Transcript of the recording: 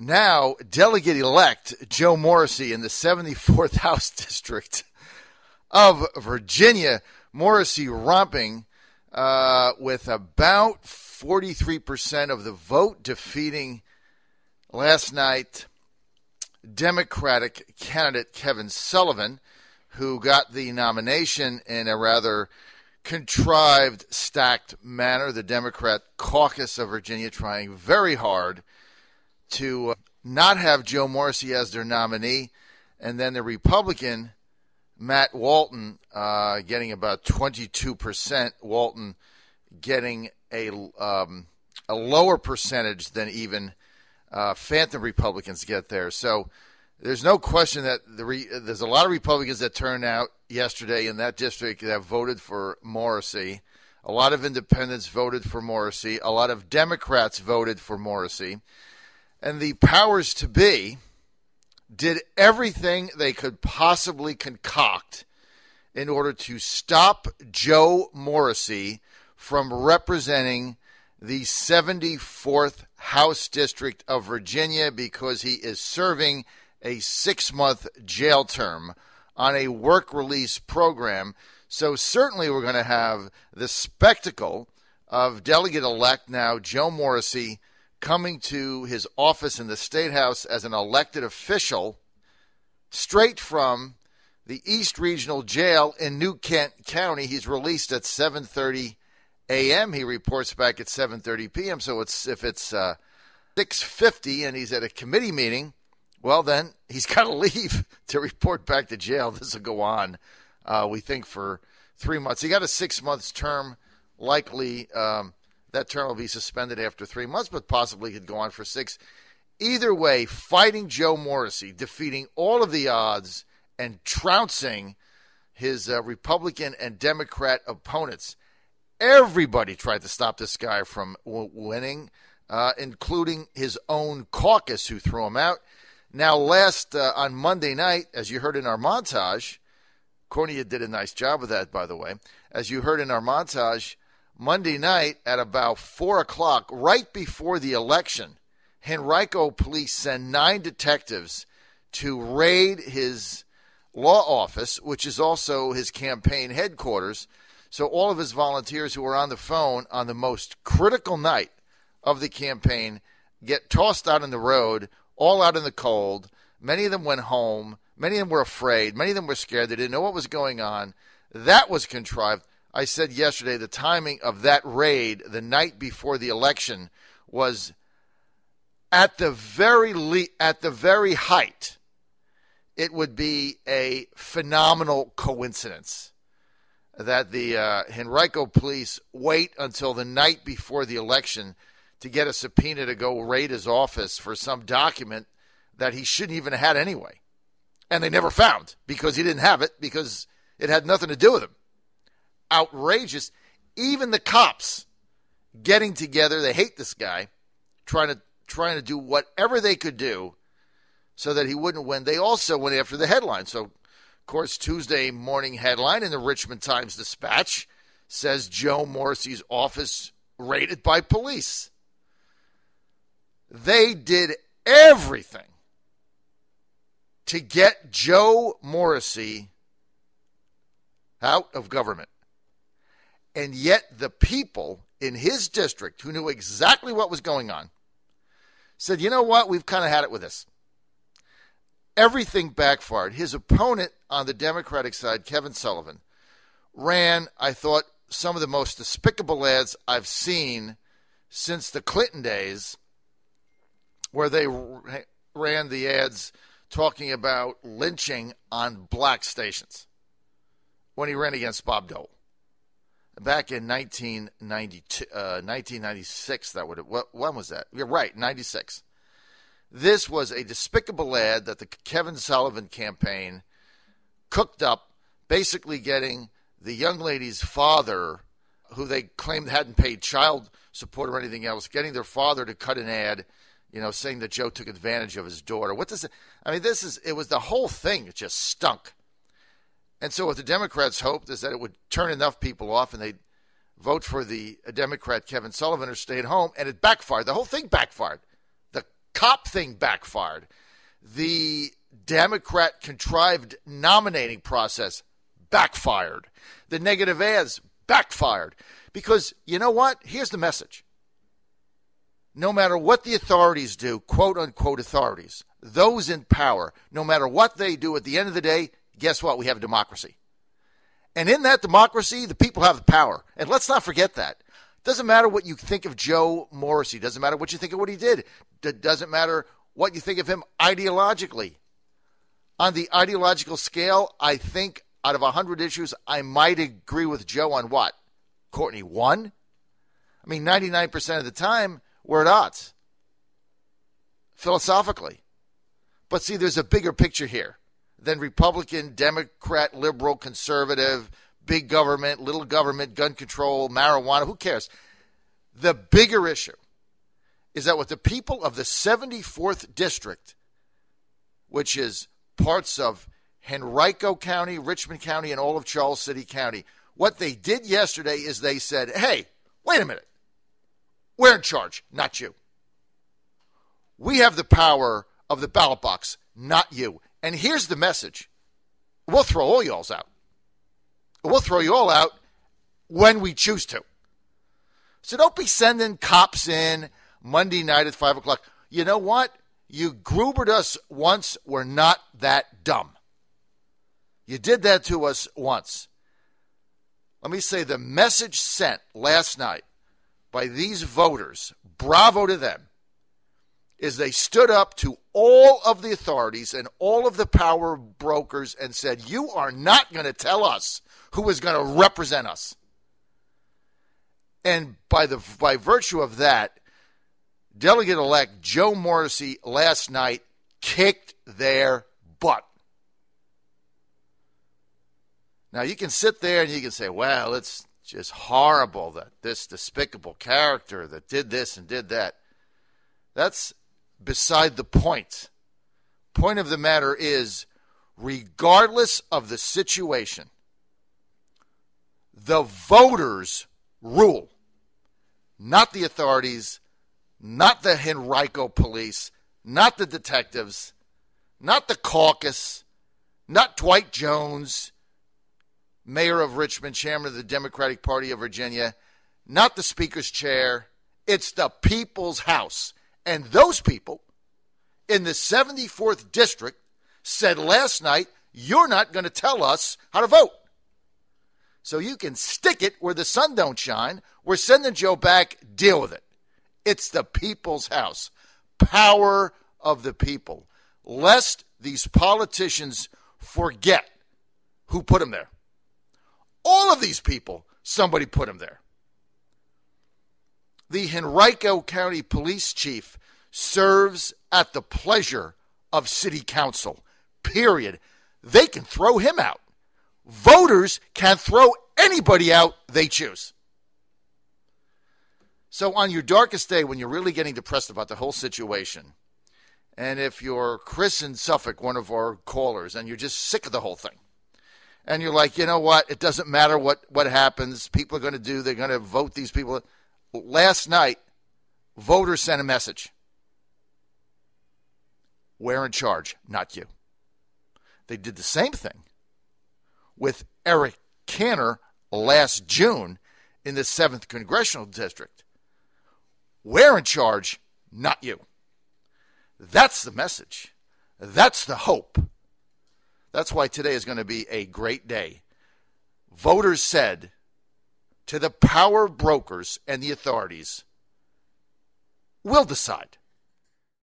Now, delegate-elect Joe Morrissey in the 74th House District of Virginia, Morrissey romping with about 43% of the vote, defeating last night Democratic candidate Kevin Sullivan, who got the nomination in a rather contrived, stacked manner. The Democrat caucus of Virginia trying very hard to not have Joe Morrissey as their nominee, and then the Republican Matt Walton getting about 22%. Walton getting a lower percentage than even phantom Republicans get there. So there's no question that there's a lot of Republicans that turned out yesterday in that district that voted for Morrissey. A lot of independents voted for Morrissey. A lot of Democrats voted for Morrissey. And the powers to be did everything they could possibly concoct in order to stop Joe Morrissey from representing the 74th House District of Virginia, because he is serving a 6-month jail term on a work release program. So certainly we're going to have the spectacle of delegate-elect now Joe Morrissey coming to his office in the State House as an elected official straight from the East Regional Jail in New Kent County. He's released at 7:30 a.m. He reports back at 7:30 p.m. So if it's 6:50 and he's at a committee meeting, well, then he's got to leave to report back to jail. This will go on, we think, for 3 months. He got a 6-month term. Likely that term will be suspended after 3 months, but possibly could go on for 6. Either way, fighting Joe Morrissey, defeating all of the odds and trouncing his Republican and Democrat opponents. Everybody tried to stop this guy from winning, including his own caucus, who threw him out. Now, on Monday night, as you heard in our montage, Cornea did a nice job of that, by the way. As you heard in our montage, Monday night at about 4 o'clock, right before the election, Henrico police send 9 detectives to raid his law office, which is also his campaign headquarters. So all of his volunteers who were on the phone on the most critical night of the campaign get tossed out on the road, all out in the cold. Many of them went home. Many of them were afraid. Many of them were scared. They didn't know what was going on. That was contrived. I said yesterday the timing of that raid the night before the election was at the very height. It would be a phenomenal coincidence that the Henrico police wait until the night before the election to get a subpoena to go raid his office for some document that he shouldn't even have had anyway. And they never found, because he didn't have it, because it had nothing to do with him. Outrageous. Even the cops getting together, they hate this guy, trying to do whatever they could do so that he wouldn't win. They also went after the headline. So, of course, Tuesday morning headline in the Richmond Times-Dispatch says Joe Morrissey's office raided by police. They did everything to get Joe Morrissey out of government. And yet the people in his district, who knew exactly what was going on, said, you know what, we've kind of had it with this. Everything backfired. His opponent on the Democratic side, Kevin Sullivan, ran, I thought, some of the most despicable ads I've seen since the Clinton days, where they ran the ads talking about lynching on black stations when he ran against Bob Dole. Back in 1996, when was that? You're right, 96. This was a despicable ad that the Kevin Sullivan campaign cooked up, basically getting the young lady's father, who they claimed hadn't paid child support or anything else, getting their father to cut an ad, saying that Joe took advantage of his daughter. What does it? I mean, it was the whole thing. It just stunk. And so what the Democrats hoped is that it would turn enough people off and they'd vote for the Democrat Kevin Sullivan or stay at home, and it backfired. The whole thing backfired. The cop thing backfired. The Democrat contrived nominating process backfired. The negative ads backfired. Because you know what? Here's the message. No matter what the authorities do, quote unquote authorities, those in power, no matter what they do, at the end of the day, guess what? We have a democracy. And in that democracy, the people have the power. And let's not forget that. Doesn't matter what you think of Joe Morrissey. Doesn't matter what you think of what he did. Doesn't matter what you think of him ideologically. On the ideological scale, I think out of 100 issues, I might agree with Joe on what? Courtney, 1? I mean, 99% of the time, we're at odds. Philosophically. But see, there's a bigger picture here than Republican, Democrat, liberal, conservative, big government, little government, gun control, marijuana. Who cares? The bigger issue is that with the people of the 74th District, which is parts of Henrico County, Richmond County, and all of Charles City County, what they did yesterday is they said, hey, wait a minute. We're in charge, not you. We have the power of the ballot box, not you. And here's the message. We'll throw all y'alls out. We'll throw you all out when we choose to. So don't be sending cops in Monday night at 5 o'clock. You know what? You Grubered us once. We're not that dumb. You did that to us once. Let me say the message sent last night by these voters, bravo to them, is they stood up to all of the authorities and all of the power brokers and said, you are not going to tell us who is going to represent us. And by virtue of that, Delegate-elect Joe Morrissey last night kicked their butt. Now, you can sit there and you can say, well, it's just horrible that this despicable character that did this and did that. That's beside the point. Point of the matter is, regardless of the situation, the voters rule, not the authorities, not the Henrico police, not the detectives, not the caucus, not Dwight Jones, mayor of Richmond, chairman of the Democratic Party of Virginia, not the speaker's chair. It's the people's house. And those people in the 74th District said last night, you're not going to tell us how to vote. So you can stick it where the sun don't shine. We're sending Joe back. Deal with it. It's the people's house. Power of the people. Lest these politicians forget who put them there. All of these people, somebody put them there. The Henrico County Police Chief serves at the pleasure of City Council. Period. They can throw him out. Voters can throw anybody out they choose. So on your darkest day, when you're really getting depressed about the whole situation, and if you're Chris in Suffolk, one of our callers, and you're just sick of the whole thing, and you're like, you know what, it doesn't matter what happens, people are going to do, they're going to vote these people. Last night, voters sent a message. We're in charge, not you. They did the same thing with Eric Cantor last June in the 7th Congressional District. We're in charge, not you. That's the message. That's the hope. That's why today is going to be a great day. Voters said to the power brokers and the authorities, we'll decide.